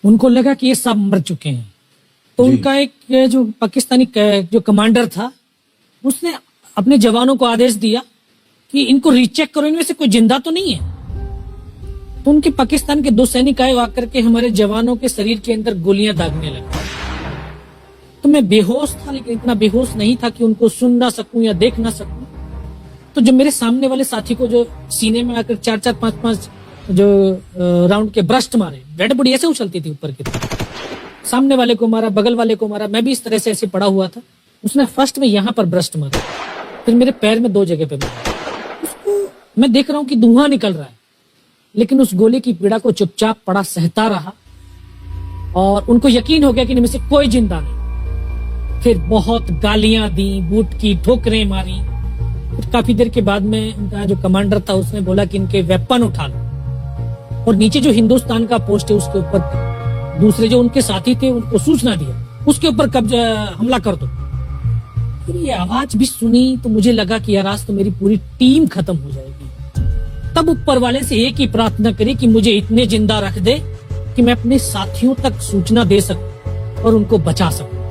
उनको लगा कि ये सब मर चुके हैं, तो उनका एक जो पाकिस्तानी जो कमांडर था उसने अपने जवानों को आदेश दिया कि इनको रीचेक करो, इनमें से कोई जिंदा तो नहीं है। तो उनके पाकिस्तान के 2 सैनिक आए, आकर के हमारे जवानों के शरीर के अंदर गोलियां दागने लगे। तो मैं बेहोश था, लेकिन इतना बेहोश नहीं था कि उनको सुन ना सकूं या देख ना सकूं। तो जो मेरे सामने वाले साथी को जो सीने में आकर 4-4, 5-5 जो राउंड के ब्रस्ट मारे, डेड बॉडी ऐसे उछलती थी ऊपर की तरफ, सामने वाले को मारा, बगल वाले को मारा, मैं भी इस तरह से ऐसे पड़ा हुआ था। उसने फर्स्ट में यहाँ पर ब्रस्ट मारा, फिर मेरे पैर में 2 जगह पे मारा। उसको मैं देख रहा हूँ कि धुआं निकल रहा है, लेकिन उस गोली की पीड़ा को चुपचाप पड़ा सहता रहा और उनको यकीन हो गया कि इनमें से कोई जिंदा नहीं। फिर बहुत गालियां दी, बूट की ठोकरें मारी। फिर काफी देर के बाद में उनका जो कमांडर था उसने बोला कि इनके वेपन उठा लो, और नीचे जो हिंदुस्तान का पोस्ट है उसके ऊपर दूसरे जो उनके साथी थे उनको सूचना दिया, उसके ऊपर कब्जा हमला कर दो। फिर ये आवाज भी सुनी तो मुझे लगा कि यार आज तो मेरी पूरी टीम खत्म हो जाएगी। तब ऊपर वाले से एक ही प्रार्थना करी कि मुझे इतने जिंदा रख दे कि मैं अपने साथियों तक सूचना दे सकूं और उनको बचा सकूं।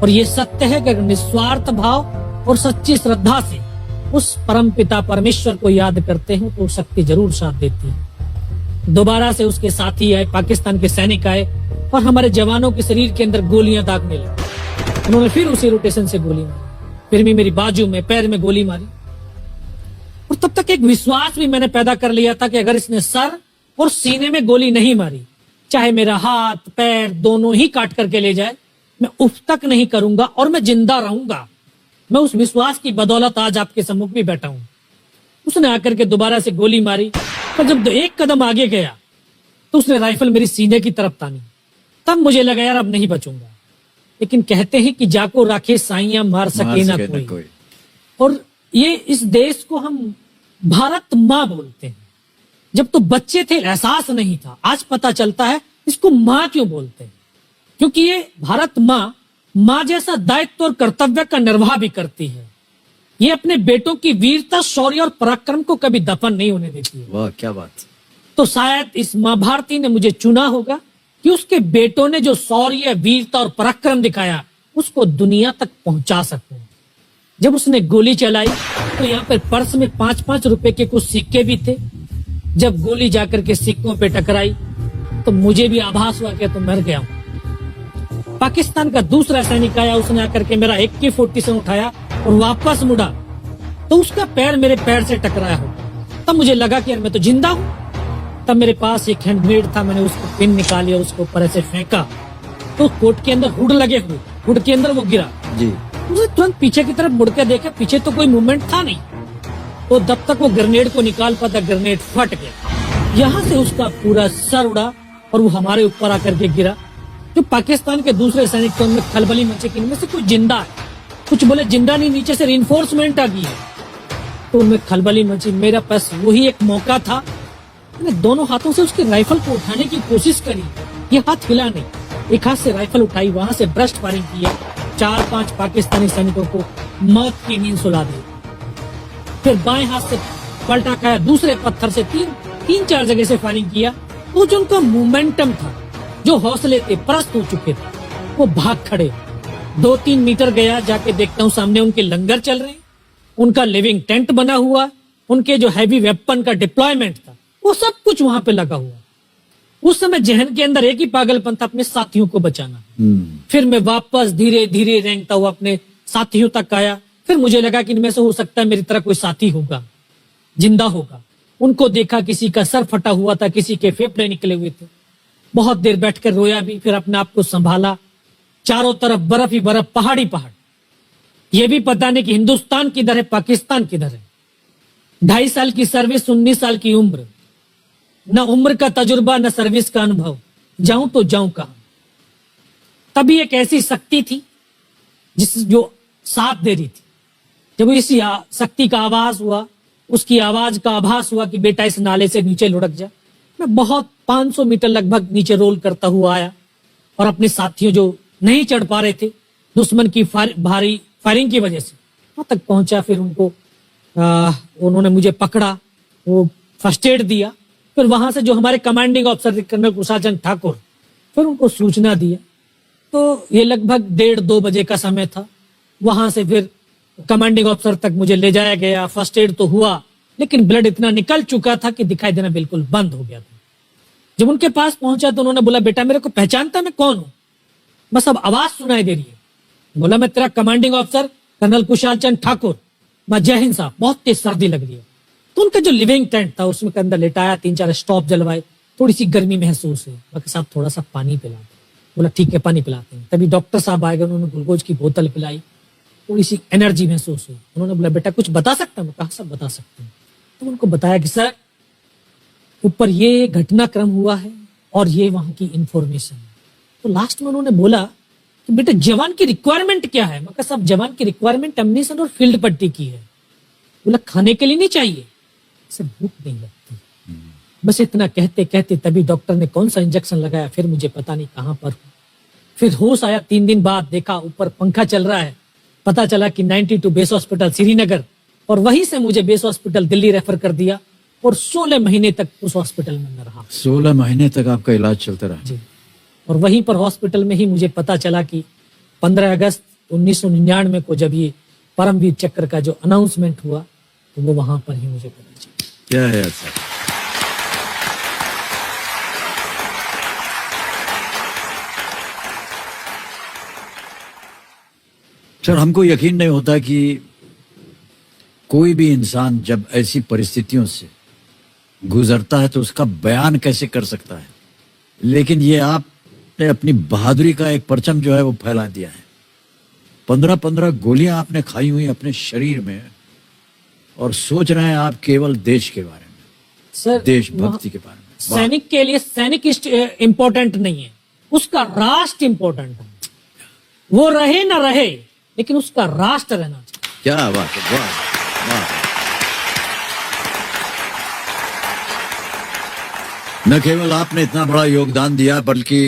और ये सत्य है कि अगर निस्वार्थ भाव और सच्ची श्रद्धा से उस परम पिता परमेश्वर को याद करते हैं तो शक्ति जरूर साथ देती है। दोबारा से उसके साथी आए, पाकिस्तान के सैनिक आए और हमारे जवानों के शरीर के अंदर गोलियां दागने लगे। उन्होंने फिर उसी रोटेशन से गोली मारी, फिर भी मेरी बाजू में, पैर में गोली मारी। और तब तक एक विश्वास भी मैंने पैदा कर लिया था कि अगर इसने सर और सीने में गोली नहीं मारी, चाहे मेरा हाथ पैर दोनों ही काट करके ले जाए, मैं उफ तक नहीं करूंगा और मैं जिंदा रहूंगा। मैं उस विश्वास की बदौलत आज आपके सम्मुख भी बैठा हूं। उसने आकर के दोबारा से गोली मारी, पर जब 1 कदम आगे गया तो उसने राइफल मेरी सीने की तरफ तानी। तब मुझे लगा यार अब नहीं बचूंगा। लेकिन कहते हैं कि जाको राखे साइयां मार सके ना कोई। और ये इस देश को हम भारत माँ बोलते हैं। जब तो बच्चे थे एहसास नहीं था, आज पता चलता है इसको माँ क्यों बोलते हैं, क्योंकि ये भारत माँ जैसा दायित्व और कर्तव्य का निर्वाह भी करती है। ये अपने बेटों की वीरता, शौर्य और पराक्रम को कभी दफन नहीं होने देती है। वाह क्या बात। तो शायद इस माँ भारती ने मुझे चुना होगा कि उसके बेटों ने जो शौर्य, वीरता और पराक्रम दिखाया उसको दुनिया तक पहुंचा सकूं। जब उसने गोली चलाई तो यहाँ पर पर्स में 5-5 रुपए के कुछ सिक्के भी थे। जब गोली जाकर के सिक्कों पे टकराई तो मुझे भी आभास हुआ कि तो मर गया हूं। पाकिस्तान का दूसरा सैनिक आया, उसने आकर के मेरा AK-47 उठाया और वापस मुड़ा तो उसका पैर मेरे पैर से टकराया हो। तब मुझे लगा कि यार मैं तो जिंदा हूं। तब मेरे पास एक हैंड ग्रेनेड था, मैंने उसको पिन निकाली और उसको ऊपर ऐसे फेंका तो कोट के अंदर हुड लगे हुए, हुड के अंदर वो गिरा जी। मुझे तुरंत पीछे की तरफ मुड़ के देखा, पीछे तो कोई मूवमेंट था नहीं। तो जब तक वो ग्रेनेड को निकाल पाता ग्रेनेड फट गया, यहाँ से उसका पूरा सर उड़ा और वो हमारे ऊपर आकर के गिरा। जो पाकिस्तान के दूसरे सैनिक थे उनमें खलबली मची कि इनमें से कोई जिंदा है, कुछ बोले जिंदा नहीं, नीचे से रिइंफोर्समेंट आ गई है। तो उनमें खलबली मची। मेरा पास वही एक मौका था, मैंने दोनों हाथों से उसकी राइफल को उठाने की कोशिश करी, ये हाथ हिला नहीं। एक हाथ से राइफल उठाई, वहां से ब्रस्ट फायरिंग की है, 4-5 पाकिस्तानी सैनिकों को मौत की नींद सुला दी। फिर बाएं हाथ से पलटा खाया, दूसरे पत्थर से 3-4 जगह से फायरिंग किया। वो जो उनका मोमेंटम था, जो हौसले थे, परस्त हो चुके थे, वो भाग खड़े। 2-3 मीटर गया, जाके देखता हूँ सामने उनके लंगर चल रहे हैं, उनका लिविंग टेंट बना हुआ, उनके जो हैवी वेपन का डिप्लॉयमेंट था वो सब कुछ वहां पे लगा हुआ। उस समय जहन के अंदर एक ही पागलपन था, अपने साथियों को बचाना। फिर मैं वापस धीरे धीरे रेंगता हुआ अपने साथियों तक आया। फिर मुझे लगा कि इनमें से हो सकता है मेरी तरह कोई साथी होगा, जिंदा होगा। उनको देखा, किसी का सर फटा हुआ था, किसी के फेफड़े निकले हुए थे। बहुत देर बैठकर रोया भी, फिर अपने आप को संभाला। चारों तरफ बर्फ ही बर्फ, पहाड़ी पहाड़। ये भी पता नहीं कि हिंदुस्तान किधर है, पाकिस्तान किधर है। 2.5 साल की सर्विस, 19 साल की उम्र, न उम्र का तजुर्बा न सर्विस का अनुभव, जाऊं तो जाऊं कहां। तभी एक ऐसी शक्ति थी जो साथ दे रही थी। जब इसी शक्ति का आवाज हुआ, उसकी आवाज का आभास हुआ कि बेटा इस नाले से नीचे लुढ़क जा, मैं बहुत 500 मीटर लगभग नीचे रोल करता हुआ आया और अपने साथियों जो नहीं चढ़ पा रहे थे दुश्मन की भारी फायरिंग की वजह से, वहां तक पहुंचा। फिर उन्होंने मुझे पकड़ा, वो फर्स्ट एड दिया। फिर वहां से जो हमारे कमांडिंग ऑफिसर थे कर्नल कुशाल चंद ठाकुर, फिर उनको सूचना दिया। तो ये लगभग 1:30-2 बजे का समय था। वहां से फिर कमांडिंग ऑफिसर तक मुझे ले जाया गया। फर्स्ट एड तो हुआ, लेकिन ब्लड इतना निकल चुका था कि दिखाई देना बिल्कुल बंद हो गया था। जब उनके पास पहुंचा तो उन्होंने बोला, बेटा मेरे को पहचानता मैं कौन हूं? बस अब आवाज सुनाई दे रही है। बोला, मैं तेरा commanding officer colonel Kushal Chand Thakur. मैं, जय हिंद साहब, बहुत तेज सर्दी लग रही है। तो उनका जो लिविंग टेंट था उसमें के अंदर लेटाया, 3-4 स्टॉप जलवाए, थोड़ी सी गर्मी महसूस हुई। बाकी साहब थोड़ा सा पानी पिला दो। बोला ठीक है, पानी पिलाते हैं। तभी डॉक्टर साहब आए गए, उन्होंने ग्लूकोज की बोतल पिलाई, थोड़ी सी एनर्जी महसूस हुई। उन्होंने बोला, बेटा कुछ बता सकता हूँ? कहा सब बता सकते हैं। तो उनको बताया कि सर ऊपर ये घटनाक्रम हुआ है और ये वहां की इंफॉर्मेशन है। तो लास्ट में उन्होंने बोला कि बेटा जवान की रिक्वायरमेंट क्या है? मैं कहा साहब जवान की रिक्वायरमेंट एम्यूनिशन और फील्ड पट्टी की है। बोला खाने के लिए नहीं चाहिए, सर भूख नहीं लगती। बस इतना कहते कहते तभी डॉक्टर ने कौन सा इंजेक्शन लगाया, फिर मुझे पता नहीं कहां पर हूं। फिर होश आया 3 दिन बाद, देखा ऊपर पंखा चल रहा है। पता चला कि 92 बेस हॉस्पिटल श्रीनगर, और वहीं से मुझे बेस हॉस्पिटल दिल्ली रेफर कर दिया और 16 महीने तक उस हॉस्पिटल में रहा। 16 महीने तक आपका इलाज चलता रहा? जी। और वहीं पर हॉस्पिटल में ही मुझे पता चला कि 15 अगस्त 1999 को जब ये परमवीर चक्र का जो अनाउंसमेंट हुआ तो वो वहां पर ही मुझे पता चला। क्या है सर? सर हमको यकीन नहीं होता कि कोई भी इंसान जब ऐसी परिस्थितियों से गुजरता है तो उसका बयान कैसे कर सकता है, लेकिन ये आपने अपनी बहादुरी का एक परचम जो है वो फैला दिया है। 15-15 गोलियां आपने खाई हुई अपने शरीर में और सोच रहे हैं आप केवल देश के बारे में, सर देशभक्ति के बारे में। सैनिक के लिए सैनिक इंपॉर्टेंट नहीं है, उसका राष्ट्र इंपॉर्टेंट है। वो रहे ना रहे लेकिन उसका राष्ट्र रहना चाहिए। क्या बात है, वाह वाह। न केवल आपने इतना बड़ा योगदान दिया बल्कि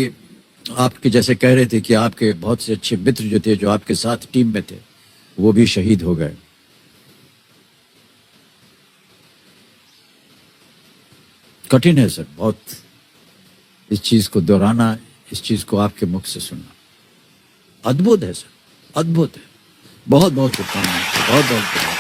आपके जैसे कह रहे थे कि आपके बहुत से अच्छे मित्र जो थे, जो आपके साथ टीम में थे, वो भी शहीद हो गए। कठिन है सर बहुत इस चीज को दोहराना, इस चीज को आपके मुख से सुनना। अद्भुत है सर, अद्भुत है। बहुत बहुत शुभकामनाएं, बहुत बहुत शुभकामनाएं।